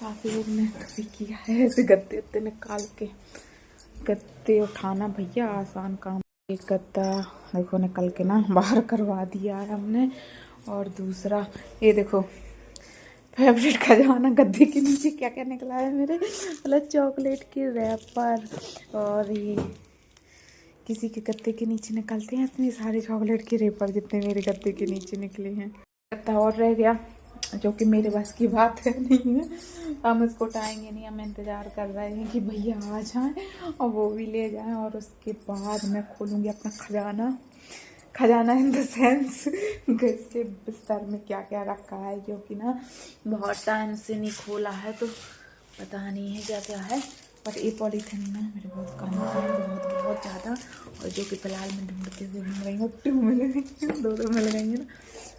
काफ़ी लोग ने कभी किया है ऐसे गद्दे उद्दे निकाल के। गद्दे उठाना भैया आसान काम। एक गद्दा देखो निकल के ना बाहर करवा दिया है हमने। और दूसरा ये देखो फेवरेट खजाना गद्दे के नीचे क्या क्या निकला है मेरे, मतलब चॉकलेट की रैपर। और ये किसी के गद्दे के नीचे निकलते हैं इतने सारे चॉकलेट के रैपर जितने मेरे गद्दे के नीचे निकले हैं। गद्दा और रह गया जो कि मेरे बस की बात है नहीं है। हम इसको उठाएंगे नहीं, हम इंतज़ार कर रहे हैं कि भैया आ जाएं और वो भी ले जाएं। और उसके बाद मैं खोलूँगी अपना खजाना। खजाना इन द सेंस इसके बिस्तर में क्या क्या रखा है, क्योंकि ना बहुत टाइम से नहीं खोला है तो पता नहीं है क्या क्या है। बट ये पॉलीथिन ना मेरे बहुत काम का है, बहुत बहुत ज़्यादा। और जो कि फिलहाल मैं ढूंढते हुए घूम रही हूँ, 2 मिल गई हैं, 2 मिल गई हैं ना।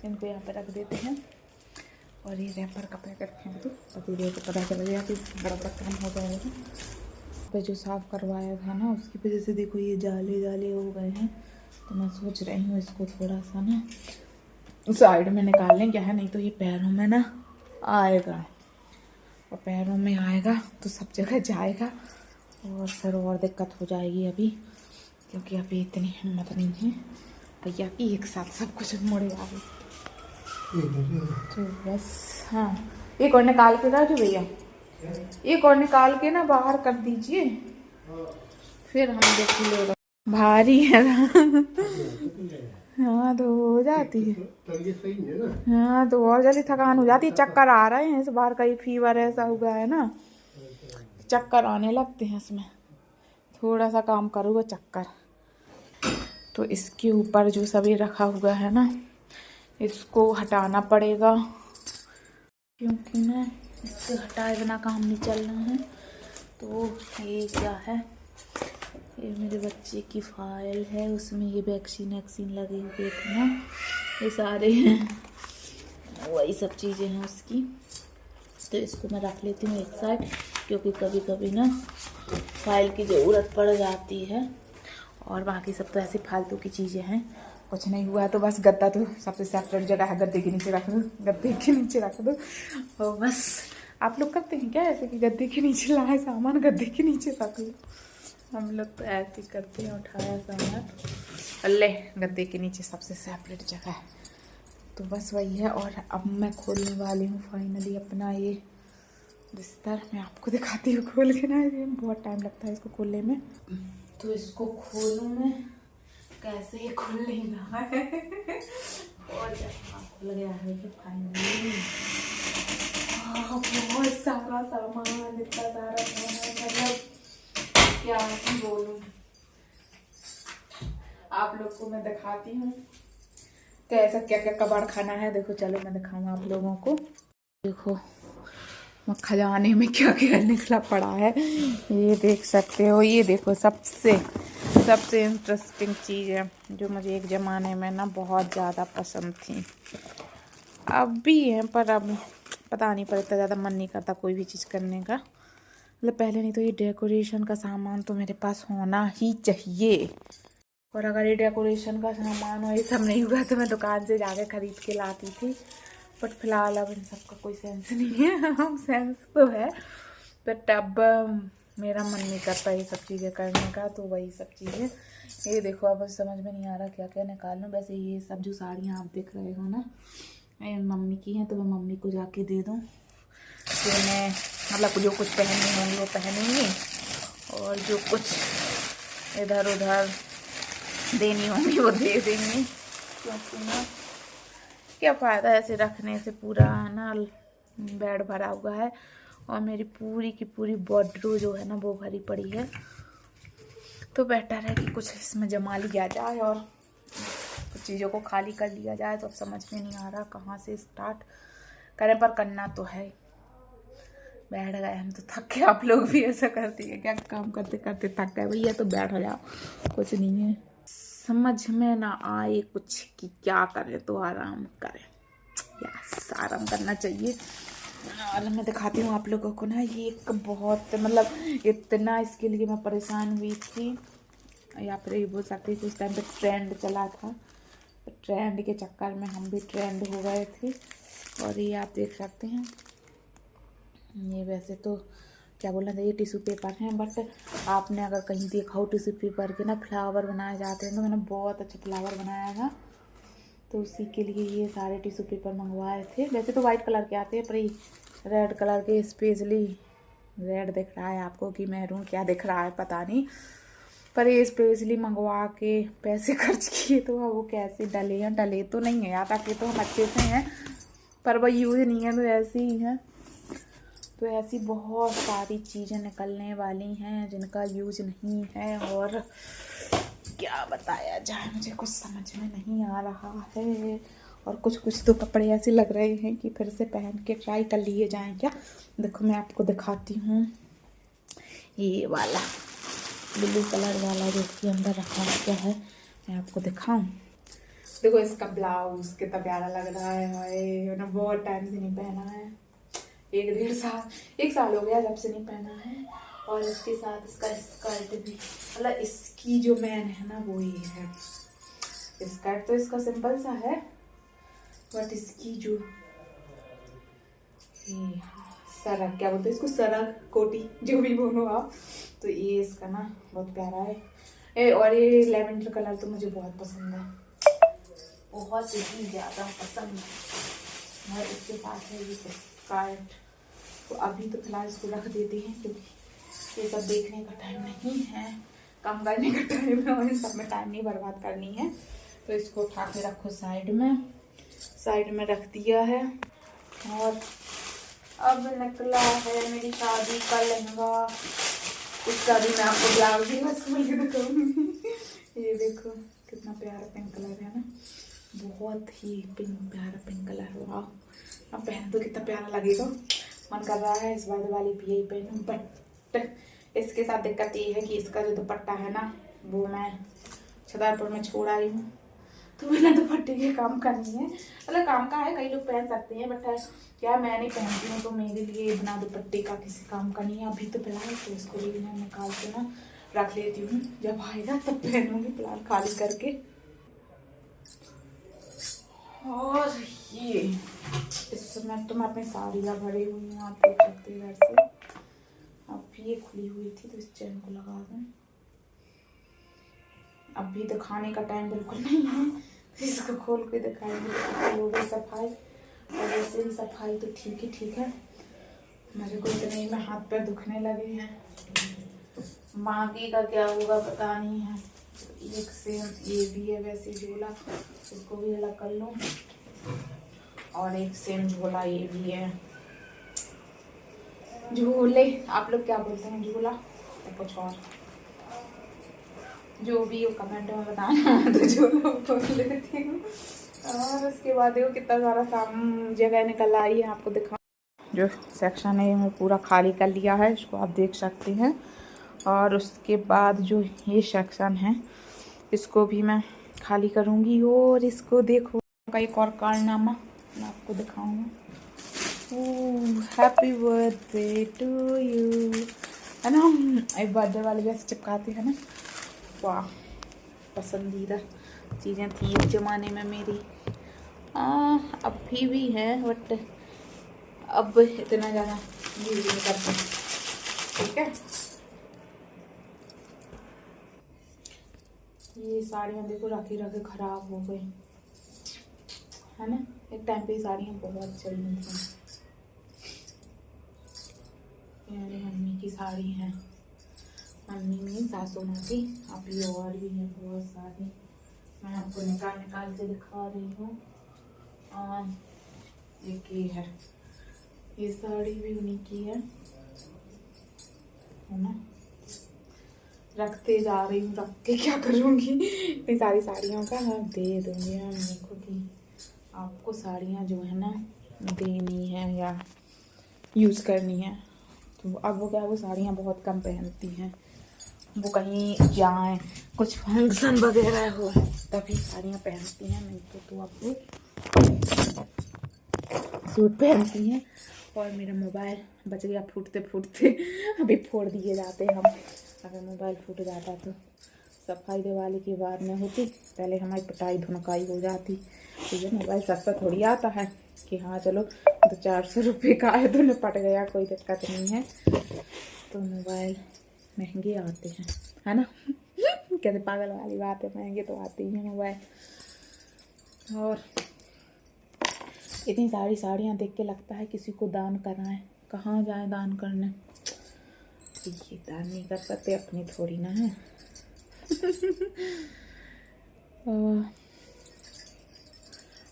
इनको यहाँ पर रख देते हैं। और ये रैपर का पैकेट फेंक दो, पति देव को पता चल गया कि बड़ा बड़ा काम हो जाएगा। पे जो साफ़ करवाया था ना उसकी वजह से देखो ये जाले जाले हो गए हैं। तो मैं सोच रही हूँ इसको थोड़ा सा ना साइड में निकाल लें क्या है, नहीं तो ये पैरों में ना आएगा। और पैरों में आएगा तो सब जगह जाएगा और फिर और दिक्कत हो जाएगी अभी, क्योंकि अभी इतनी हिम्मत नहीं है भैया कि एक साथ सब कुछ मुड़े आए। तो बस हाँ, एक और निकाल के राजू भैया, एक और निकाल के ना बाहर कर दीजिए, फिर हम देख लेगा। भारी है ना हाँ तो हो जाती है, हाँ तो और जल्दी थकान हो जाती है। चक्कर आ रहे हैं इस बार, कहीं फीवर ऐसा हुआ है ना, चक्कर आने लगते हैं इसमें। थोड़ा सा काम करूँगा चक्कर। तो इसके ऊपर जो सभी रखा हुआ है ना इसको हटाना पड़ेगा, क्योंकि ना इससे हटाए बिना काम नहीं चल रहा है। तो ये क्या है, ये मेरे बच्चे की फाइल है, उसमें ये वैक्सीन लगे हुए थे ना, ये सारे हैं वही सब चीज़ें हैं उसकी। तो इसको मैं रख लेती हूँ एक साइड, क्योंकि कभी कभी ना फाइल की ज़रूरत पड़ जाती है। और बाकी सब तो ऐसी फालतू की चीज़ें हैं, कुछ नहीं हुआ है। तो बस गद्दा तो सबसे सेपरेट जगह है, गद्दे के नीचे रख दो, गद्दे के नीचे रख दो। और बस आप लोग करते हैं क्या ऐसे कि गद्दे के नीचे लाए सामान गद्दे के नीचे रख लो? हम लोग तो ऐसे ही करते हैं, उठाया सामान अल्ले गद्दे के नीचे सबसे सेपरेट जगह है। तो बस वही है। और अब मैं खोलने वाली हूँ फाइनली अपना ये बिस्तर। मैं आपको दिखाती हूँ खोल के ना, बहुत टाइम लगता है इसको खोलने में। तो इसको खोलूँ मैं कैसे, ये खुल नहीं रहा है और खुल गया है ये फाइनली। बहुत सारा सामान, इतना सारा सामान, मतलब क्या ही बोलूँ। आप लोग को मैं दिखाती हूँ कैसा क्या क्या कबाड़ खाना है। देखो चलो मैं दिखाऊँ आप लोगों को। देखो खजाने में क्या क्या निकला पड़ा है, ये देख सकते हो। ये देखो सबसे इंटरेस्टिंग चीज़ है जो मुझे एक ज़माने में ना बहुत ज़्यादा पसंद थी, अब भी है पर अब पता नहीं, पर इतना ज़्यादा मन नहीं करता कोई भी चीज़ करने का। मतलब पहले नहीं तो ये डेकोरेशन का सामान तो मेरे पास होना ही चाहिए। और अगर ये डेकोरेशन का सामान और ये सब नहीं हुआ तो मैं दुकान से जाके ख़रीद के लाती थी। बट फिलहाल अब इन सब का कोई सेंस नहीं है हम सेंस तो है, बट अब मेरा मन नहीं करता ये सब चीज़ें करने का। तो वही सब चीज़ें ये देखो, अब समझ में नहीं आ रहा क्या क्या निकालना। वैसे ये सब जो साड़ियाँ आप देख रहे हो ना ये मम्मी की हैं, तो मैं मम्मी को जाके दे दूँ कि मैं मतलब जो कुछ पहननी होंगी वो पहनूँगी, और जो कुछ इधर उधर देनी होंगी वो दे देंगी। क्योंकि ना क्या फ़ायदा ऐसे रखने से, पूरा ना बेड भरा हुआ है और मेरी पूरी की पूरी वार्डरोब जो है ना वो भरी पड़ी है। तो बेटर है कि कुछ इसमें जमा लिया जाए और कुछ चीज़ों को खाली कर लिया जाए। तो अब समझ में नहीं आ रहा कहाँ से स्टार्ट करें, पर करना तो है। बैठ गए हम तो थक के, आप लोग भी ऐसा करती है क्या, काम करते करते थक गए भैया तो बैठ जाओ, कुछ नहीं है। समझ में ना आए कुछ कि क्या करें तो आराम करें, यस आराम करना चाहिए। और मैं दिखाती हूँ आप लोगों को ना, ये एक बहुत मतलब इतना इसके लिए मैं परेशान हुई थी, या फिर ये बोल सकती थी उस टाइम पे ट्रेंड चला था, तो ट्रेंड के चक्कर में हम भी ट्रेंड हो गए थे। और ये आप देख सकते हैं ये वैसे तो क्या बोलना चाहिए टिश्यू पेपर हैं, बट आपने अगर कहीं देखा हो टिश्यू पेपर के ना फ्लावर बनाए जाते हैं, तो मैंने बहुत अच्छा फ्लावर बनाया था, तो उसी के लिए ये सारे टिश्यू पेपर मंगवाए थे। वैसे तो वाइट कलर के आते हैं, पर ये रेड कलर के स्पेशली, रेड दिख रहा है आपको कि मैरून क्या दिख रहा है पता नहीं, पर ये स्पेशली मंगवा के पैसे खर्च किए, तो अब वो कैसे डले हैं, डले तो नहीं है यार, ताकि तो हम अच्छे से हैं, पर वह यूज़ नहीं है तो ऐसे ही हैं। तो ऐसी बहुत सारी चीज़ें निकलने वाली हैं जिनका यूज़ नहीं है, और क्या बताया जाए, मुझे कुछ समझ में नहीं आ रहा है। और कुछ तो कपड़े ऐसे लग रहे हैं कि फिर से पहन के ट्राई कर लिए जाएं क्या। देखो मैं आपको दिखाती हूँ, ये वाला ब्लू कलर वाला जो इसके अंदर रखा क्या है, मैं आपको दिखाऊं। देखो इसका ब्लाउज कितना प्यारा लग रहा है, मैंने बहुत टाइम से नहीं पहना है, 1 साल हो गया जब से नहीं पहना है। और इसके साथ इसका स्कर्ट भी, मतलब इसकी जो मैन है ना वो ये है। स्कर्ट तो इसका सिंपल सा है, बट इसकी जो ये सरक क्या बोलते हैं इसको, सरक कोटी जो भी बोलो आप, तो ये इसका ना बहुत प्यारा है। और ये लेवेंडर कलर तो मुझे बहुत पसंद है, बहुत ही ज़्यादा पसंद है। और इसके साथ है ये स्कर्ट, तो अभी तो फिलहाल इसको रख देते हैं, क्योंकि ये सब देखने का टाइम नहीं है, काम करने का टाइम है, और इन सब में टाइम नहीं बर्बाद करनी है। तो इसको उठा के रखो साइड में रख दिया है। और अब निकला है मेरी शादी का लहंगा, उसका भी मैं आपको ब्लाउज ही बस खोल के दिखाऊंगी। ये देखो कितना प्यारा पिंक कलर है ना, बहुत ही प्यारा पिंक कलर। वाह, अब पहन तो कितना प्यारा लगेगा, मन कर रहा है इस बार दिवाली पे यही पहनूं। बट इसके साथ दिक्कत ये है कि इसका जो दुपट्टा है ना वो मैं छतरपुर में छोड़ आई हूँ, तो मैंने दुपट्टे के काम करनी है, मतलब काम का है, कई लोग पहन सकते हैं, बट क्या मैं नहीं पहनती हूँ, तो मेरे लिए बिना दुपट्टे का किसी काम का नहीं है अभी तो फिलहाल। तो इसको भी मैं निकाल के ना रख लेती हूँ, जब आएगा तब पहनूंगी, फिलहाल खाली करके। और ये इस समय तो मैं अपनी साड़ियाँ भरी हुई हूँ, आप देख सकते हैं घर से। अब ये खुली हुई थी तो इस चैन को लगा दूँ। अभी तो खाने का टाइम बिल्कुल नहीं है, इसको खोल के दिखाएंगे। हो गई सफाई, और वैसे भी सफाई तो ठीक है। मेरे को इतने में हाथ पैर दुखने लगे हैं, बाकी का क्या होगा पता नहीं है। एक सेम ये भी है वैसे झोला, इसको भी अलग कर लूँ, और एक सेम झोला ये भी है। झोले आप लोग क्या बोलते हैं, झोला या कुछ और, जो भी हो कमेंट में बताना, तो झोला बोल लेती हूँ। और उसके बाद देखो कितना सारा काम जगह निकल आई है, आपको दिखा। जो सेक्शन है मैं पूरा खाली कर लिया है, इसको आप देख सकते हैं। और उसके बाद जो ये सेक्शन है इसको भी मैं खाली करूँगी। और इसको देखो का एक और कारनामा मैं आपको दिखाऊंगा। हैप्पी बर्थडे टू यू, है ना, एक बर्थडे वाले जैसे चिपकाते हैं ना, वाह पसंदीदा चीज़ें थी उस ज़माने में मेरी। अभी भी है, बट अब इतना ज़्यादा यूज नहीं करते। ठीक है, ये साड़ियाँ देखो रखे रखे ख़राब हो गई, है ना। एक टाइम पे ये साड़ियाँ बहुत चल रही थी। मेरी मम्मी की साड़ी है, मम्मी में सासू माँ की, अभी और भी है बहुत सारी, मैं आपको निकाल के दिखा रही हूँ। एक ये है, ये साड़ी भी उन्हीं की है ना। रखते जा रही हूँ, रख के क्या करूँगी, इतनी सारी साड़ियों का मैं दे दूँगी मम्मी को कि आपको साड़ियाँ जो है ना देनी है या यूज़ करनी है। तो अब वो क्या, वो साड़ियाँ बहुत कम पहनती हैं, वो कहीं जाएं कुछ फंक्शन वगैरह हो तभी साड़ियाँ पहनती हैं, नहीं तो अब वो सूट पहनती हैं। और मेरा मोबाइल बच गया फूटते अभी फोड़ दिए जाते हम, अगर मोबाइल फूट जाता तो सफाई दिवाली के बाद में होती, पहले हमारी पिटाई धुनकाई हो जाती। तो ये मोबाइल सस्ता थोड़ी आता है कि हाँ चलो 200-400 रुपये का है तो निपट गया, कोई दिक्कत नहीं है। तो मोबाइल महंगे आते हैं, है ना। कहते पागल वाली बात है, महंगे तो आते ही हैं मोबाइल। और इतनी सारी साड़ियाँ देख के लगता है किसी को दान करना है, कहाँ जाए दान करने। ये दान नहीं कर सकते, अपनी थोड़ी ना है।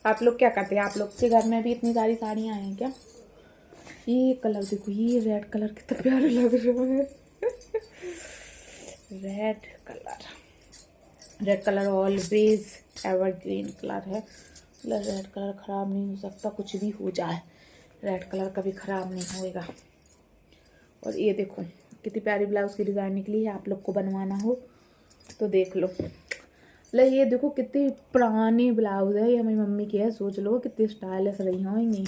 आप लोग क्या करते हैं? आप लोग के घर में भी इतनी सारी साड़ियाँ हैं क्या? ये कलर देखो, ये रेड कलर कितना प्यारा लग रहा है। Red colour always evergreen colour है। रेड कलर ख़राब नहीं हो सकता, कुछ भी हो जाए रेड कलर कभी ख़राब नहीं होएगा। और ये देखो कितनी प्यारी ब्लाउज की डिज़ाइन निकली है, आप लोग को बनवाना हो तो देख लो। ये देखो कितनी पुरानी ब्लाउज है, ये हमारी मम्मी की है। सोच लो कितनी स्टाइलिश रही होंगी।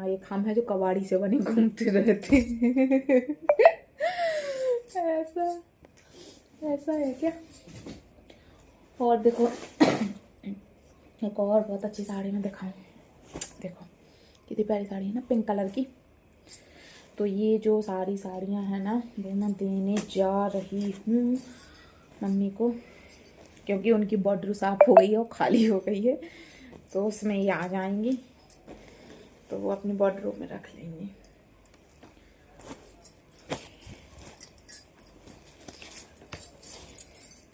एक हम है जो कबाड़ी से बने घूमते रहते। ऐसा है क्या? और देखो एक और बहुत अच्छी साड़ी में दिखाऊं, देखो कितनी प्यारी साड़ी है ना, पिंक कलर की। तो ये जो साड़ियाँ हैं ना, वो मैं देने जा रही हूँ मम्मी को, क्योंकि उनकी बॉर्डर साफ़ हो गई है और खाली हो गई है, तो उसमें ये आ जाएंगी, तो वो अपनी बॉर्डरों में रख लेंगे।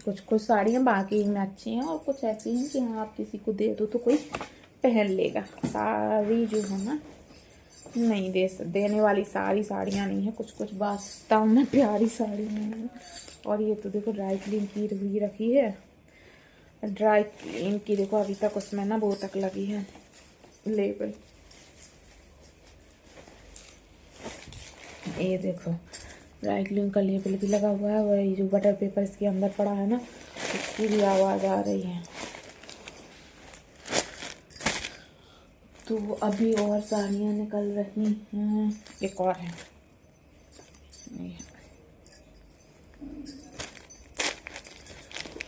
कुछ साड़ियाँ बाकी में अच्छी हैं और कुछ ऐसी हैं कि हाँ आप किसी को दे दो तो कोई पहन लेगा। साड़ी जो है ना, नहीं देने वाली सारी साड़ियाँ नहीं है, कुछ वास्तव में प्यारी साड़ियाँ हैं। और ये तो देखो ड्राई क्लीन की हुई रखी है, ड्राई क्लीन की देखो अभी तक उसमें ना वो तक लगी है लेबल। ये देखो ड्राई क्लीन का लेबल भी लगा हुआ है, और ये जो बटर पेपर इसके अंदर पड़ा है ना, उसकी भी आवाज़ आ रही है। तो अभी और साड़ियाँ निकल रही हैं, एक और है।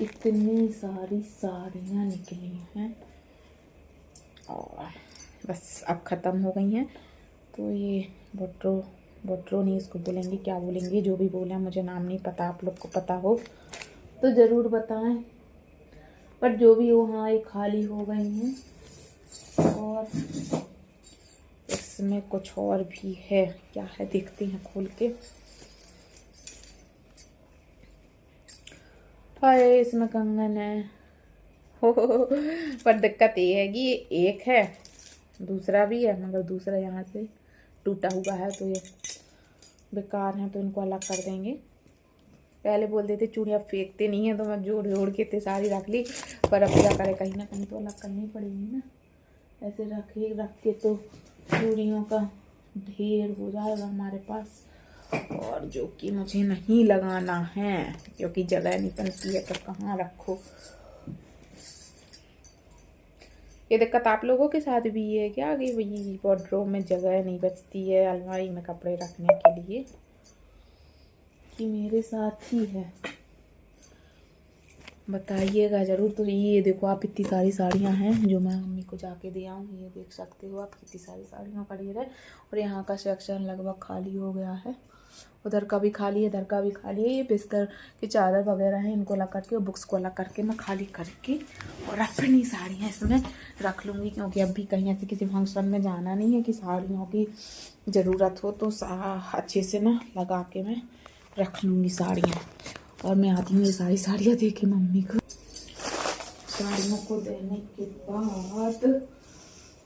इतनी सारी साड़ियाँ निकली हैं और बस अब ख़त्म हो गई हैं। तो ये बोट्रो नहीं इसको बोलेंगे, क्या बोलेंगे, जो भी बोले, मुझे नाम नहीं पता, आप लोग को पता हो तो ज़रूर बताएं। पर जो भी हो, हाँ ये खाली हो गई हैं। और इसमें कुछ और भी है, क्या है देखते हैं खोल के। हाय इसमें कंगन है। पर दिक्कत ये है कि एक है, दूसरा भी है, मगर दूसरा यहाँ से टूटा हुआ है, तो ये बेकार है, तो इनको अलग कर देंगे। पहले बोल देते चूड़ियाँ फेंकते नहीं है, तो मैं जोड़ जोड़ के इतनी सारी रख ली, पर अब क्या करें, कहीं ना कहीं तो अलग करनी पड़ेगी ना। ऐसे रख के तो चूड़ियों का ढेर हो जाएगा हमारे पास, और जो कि मुझे नहीं लगाना है, क्योंकि जगह नहीं बनती है तो कहाँ रखो। ये दिक्कत आप लोगों के साथ भी है क्या कि वही वार्डरोब में जगह नहीं बचती है अलमारी में कपड़े रखने के लिए, कि मेरे साथ ही है? बताइएगा ज़रूर। तो ये देखो आप, इतनी सारी साड़ियाँ हैं जो मैं मम्मी को जाके दे आऊँ। ये देख सकते हो आप कितनी सारी साड़ियों का ढेर है, और यहाँ का सेक्शन लगभग खाली हो गया है, उधर का भी खाली है, इधर का भी खाली है। ये बिस्तर की चादर वगैरह हैं, इनको अलग करके और बुक्स को अलग करके मैं खाली करके और अपनी साड़ियाँ इसमें रख लूँगी, क्योंकि अब भी कहीं ऐसे किसी फंक्शन में जाना नहीं है कि साड़ियों की ज़रूरत हो, तो अच्छे से ना लगा के मैं रख लूँगी साड़ियाँ। और मैं आती हूँ ये सारी साड़ियाँ दे के मम्मी को। साड़ियों को देने के बाद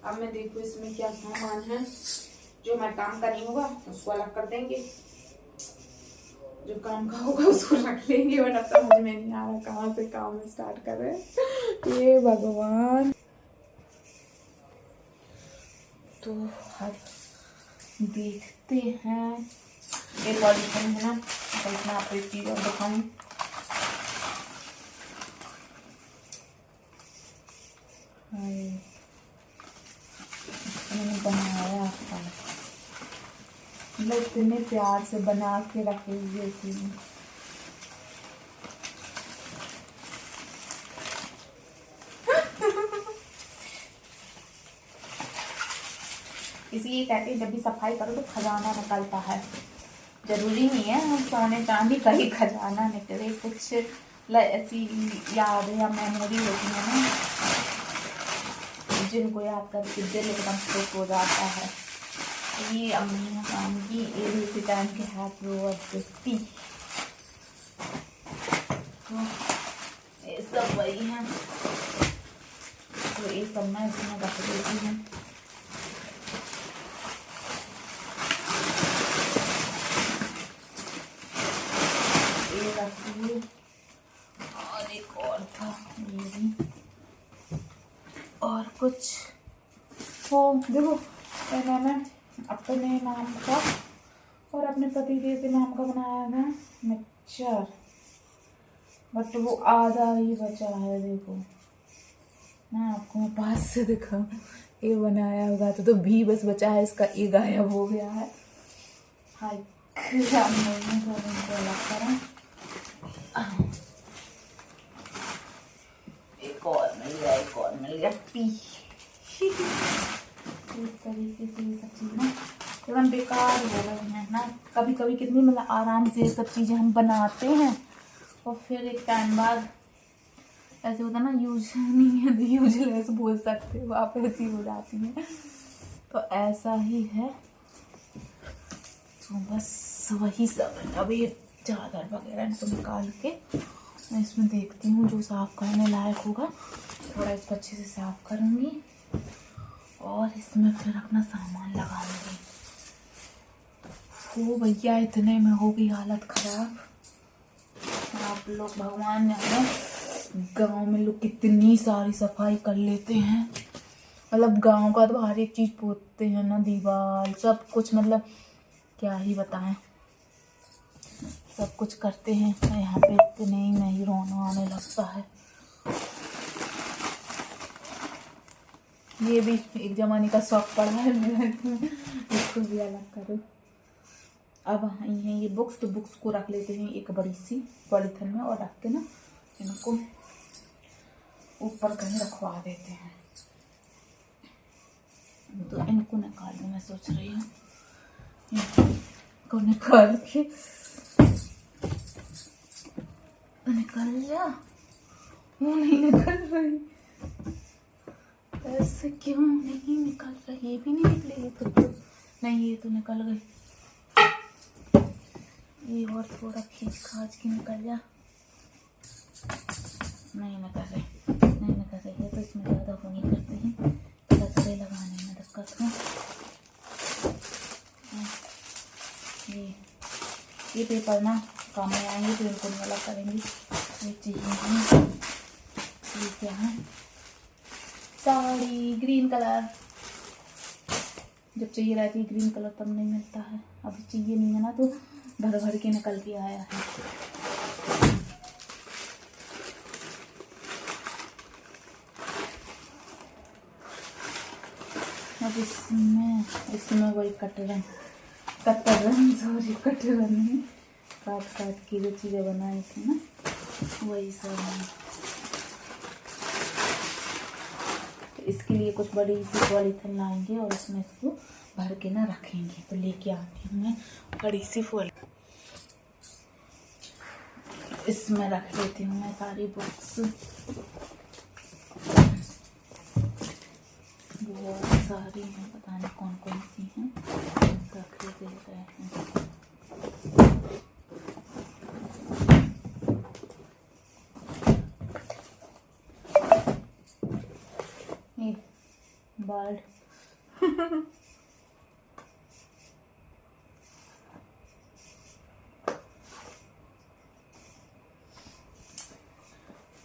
अब मैं देखूँ इसमें क्या सामान है, जो मैं काम का नहीं होगा उसको अलग कर देंगे, जो काम का होगा उसको रख लेंगे। बट अब तक मुझे नहीं आ रहा कहाँ से काम स्टार्ट कर रहे हैं, ये भगवान। तो अब देखते हैं, एक पॉलिथीन है ना, तो इसमें आपको एक चीज़ और दिखाऊँ। मैंने बनाया था, मतलब इतने प्यार से बना के रखे हुए थी। इसलिए कहते हैं जब भी सफाई करो तो खजाना निकलता है। जरूरी नहीं है हम सोने चांदी का ही खजाना निकले, कुछ ऐसी याद या मेमोरी होती है ना जिनको याद करके दिल एकदम खुश हो जाता है। ये अम्मी काम की इसी टाइम के हैप्पी बर्थडे, तो ये सब वही हैं, तो ये सब मैं इसमें रख देती हूँ। ये रखी और एक और था ये भी, और कुछ हो देखो मैंने अपने नाम का और अपने पति देव के नाम का बनाया था मिक्सचर, बट वो आधा ही बचा है। देखो मैं आपको मैं पास से दिखाऊं, ये बनाया होगा तो भी बस बचा है, इसका ये गायब हो गया है। हाय अलग करें, एक और मिल गया, एक और मिल गया पी। इस तरीके से ये सब चीज़ें एकदम बेकार हो गई हैं ना। कभी कभी कितनी मतलब आराम से ये सब चीज़ें हम बनाते हैं और फिर एक टाइम बाद ऐसे होता ना यूज नहीं है तो यूजलेस बोल सकते हो आप, ऐसी हो जाती है। तो ऐसा ही है, तो बस वही सब। अभी चादर वगैरह इनको निकाल के मैं इसमें देखती हूँ जो साफ़ करने लायक होगा, थोड़ा इसको अच्छे से साफ़ करूँगी और इसमें फिर अपना सामान लगाऊंगी। हो भैया इतने में हो गई हालत ख़राब। आप लोग भगवान जाने गांव में लोग कितनी सारी सफाई कर लेते हैं, मतलब गांव का तो हर एक चीज़ पोतते हैं ना, दीवार सब कुछ, मतलब क्या ही बताएं, सब कुछ करते हैं। यहाँ पे इतने ही नहीं रोना आने लगता है। ये भी एक जमाने का शौक पड़ा है मेरा, इसको भी अलग करो। अब हैं ये बुक्स, तो बुक्स को रख लेते हैं एक बड़ी सी पॉलीथिन में और रख के ना इनको ऊपर कहीं रखवा देते हैं। तो इनको निकाल मैं सोच रही हूँ, इनको निकाल के निकल जा, वो नहीं निकल रही, ऐसे क्यों नहीं निकल रही? ये भी नहीं निकली, ये तो नहीं, ये तो निकल गई। ये और थोड़ा खींच खाच के निकल जा, नहीं निकल रही, नहीं निकल रही है। तो इसमें ज़्यादा वो नहीं करते हैं, कचरे लगाने में दिक्कत है। ये पेपर ना काम में आएंगे तो इनको नहीं अलग करेंगे। ये चाहिए, ये क्या है, साड़ी ग्रीन कलर, जब चाहिए रहती है ग्रीन कलर तब नहीं मिलता है। अभी चाहिए नहीं है ना तो भर भर के निकल के आया है। अब इसमें वही कटरन नहीं, काट की जो चीज़ें बनाई थी ना वही सब है। तो इसके लिए कुछ बड़ी सी पॉलीथिन लाएंगे और उसमें इसको भर के ना रखेंगे। तो लेके आती हूँ मैं बड़ी सी फूल, इसमें रख देती हूँ मैं सारी बुक्स, बहुत सारी हैं, पता नहीं कौन कौन सी हैं, रख दे रहे हैं। ये बर्ड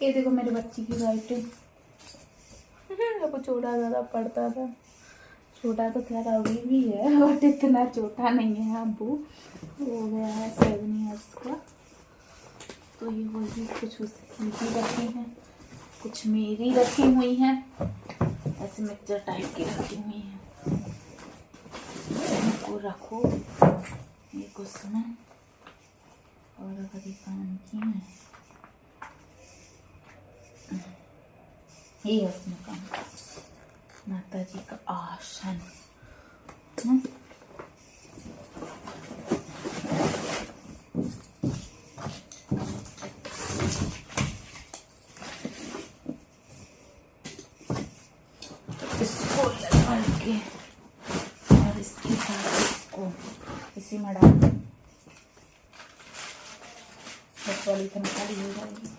ये देखो मेरे बच्ची की राइटिंग, वो छोटा ज़्यादा पढ़ता था, छोटा तो खैर अभी भी है बट इतना छोटा नहीं है, अब वो हो गया है 7 ईयर्स का। तो ये वही कुछ उसकी भी रखी हैं, कुछ मेरी रखी हुई हैं, ऐसे मिक्सचर टाइप की रखी हुई हैं। इनको रखो एक उसमें, और अगर ये काम की है ये उसमें काम, माता जी का आसन, इसको लगा के और इसके साथ इसको इसी में डाल दें। बस वाली इतना खाली हो जाएगी।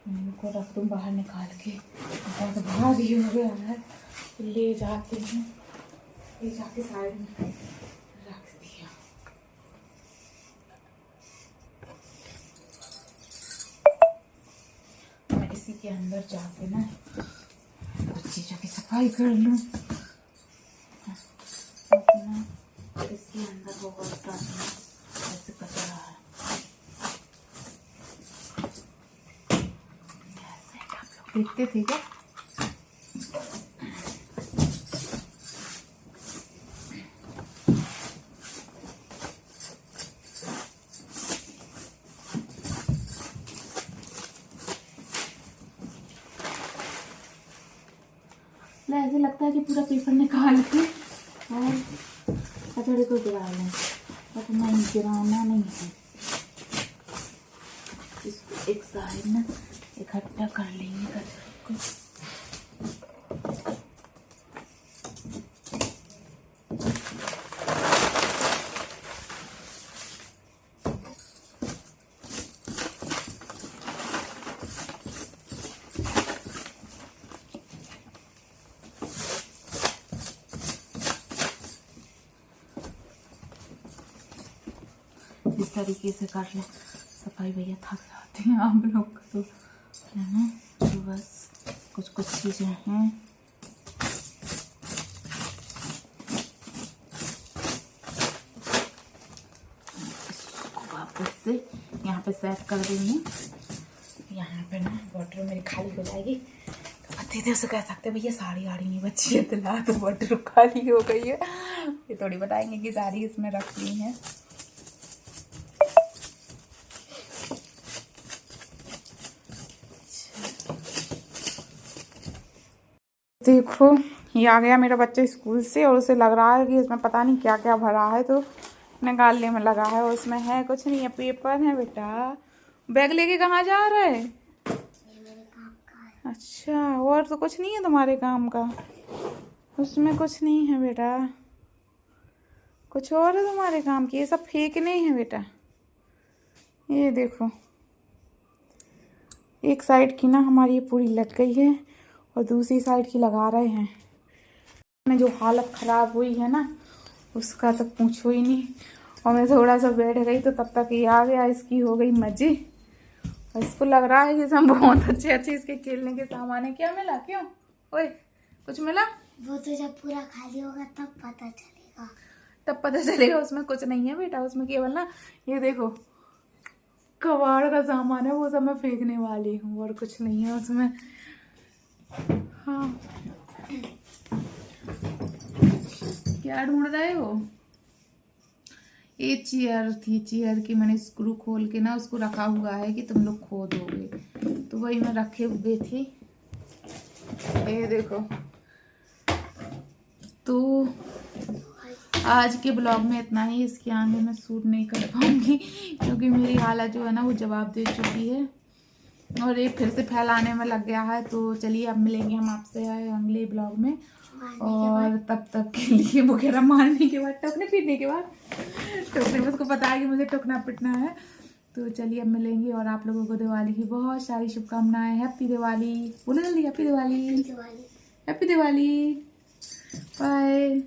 इनको रख दूँ बाहर निकाल के, बहुत भारी हो गया है। ले जाती हूँ, ले जाके साइड में रख दिया। मैं इसी के अंदर जाके ना कुछ चीज़ों की सफाई कर लूँ। अपना इसके अंदर बहुत सारा ऐसे कचरा है। देखते थे क्या? ऐसे लगता है कि पूरा पेपर निकाल के और कचड़े को गिरा लें, बट नहीं, गिराना नहीं है। इसको एक साइड में इकट्ठा कर लेंगे कचरे को। इस तरीके से कर ले सफाई। भैया थक जाते हैं आप लोग का तो है ना, तो बस कुछ कुछ चीज़ें हैं। इसको वापस से यहाँ पे सेट कर देंगे। यहाँ पे ना वाटर मेरी खाली हो जाएगी तो पति थे उसे कह सकते भैया साड़ी आड़ी नहीं बची है, दिला तो वाटर खाली हो गई है। ये थोड़ी बताएंगे कि साड़ी इसमें रख ली है। देखो ये आ गया मेरा बच्चा स्कूल से और उसे लग रहा है कि इसमें पता नहीं क्या क्या भरा है, तो निकालने में लगा है। उसमें है कुछ नहीं है, पेपर है। बेटा बैग लेके कहाँ जा रहा है? अच्छा, और तो कुछ नहीं है तुम्हारे काम का? उसमें कुछ नहीं है बेटा, कुछ और है तुम्हारे काम की। ये सब फेंकने है बेटा। ये देखो एक साइड की ना हमारी पूरी लग गई है और दूसरी साइड की लगा रहे हैं। में जो हालत ख़राब हुई है ना उसका तो पूछो ही नहीं। और मैं थोड़ा सा बैठ गई तो तब तक ये आ गया, इसकी हो गई मजे। और इसको लग रहा है कि सब बहुत अच्छे अच्छे इसके खेलने के सामान है। क्या मिला? क्यों ओए कुछ मिला? वो तो जब पूरा खाली होगा तब पता चलेगा। तब पता चलेगा। उसमें कुछ नहीं है बेटा, उसमें केवल ना ये देखो कबाड़ का सामान है, वो सब मैं फेंकने वाली हूँ और कुछ नहीं है उसमें। हाँ क्या ढूंढ रहे हो? ये चेयर थी, चेयर की मैंने स्क्रू खोल के ना उसको रखा हुआ है कि तुम लोग खो दोगे, तो वही मैं रखे हुए थी। ये देखो। तो आज के ब्लॉग में इतना ही। इसके आगे मैं शूट नहीं कर पाऊंगी क्योंकि मेरी हालत जो है ना वो जवाब दे चुकी है और ये फिर से फैलाने में लग गया है। तो चलिए अब मिलेंगे हम आपसे अगले ब्लॉग में, और तब तक के लिए वो कह रहा मारने के बाद, टोकने पीटने के बाद, टोकने में उसको पता है कि मुझे टोकना पिटना है। तो चलिए अब मिलेंगे और आप लोगों को दिवाली की बहुत सारी शुभकामनाएं। हैप्पी दिवाली बोलो जल्दी। Happy Diwali, happy Diwali, bye.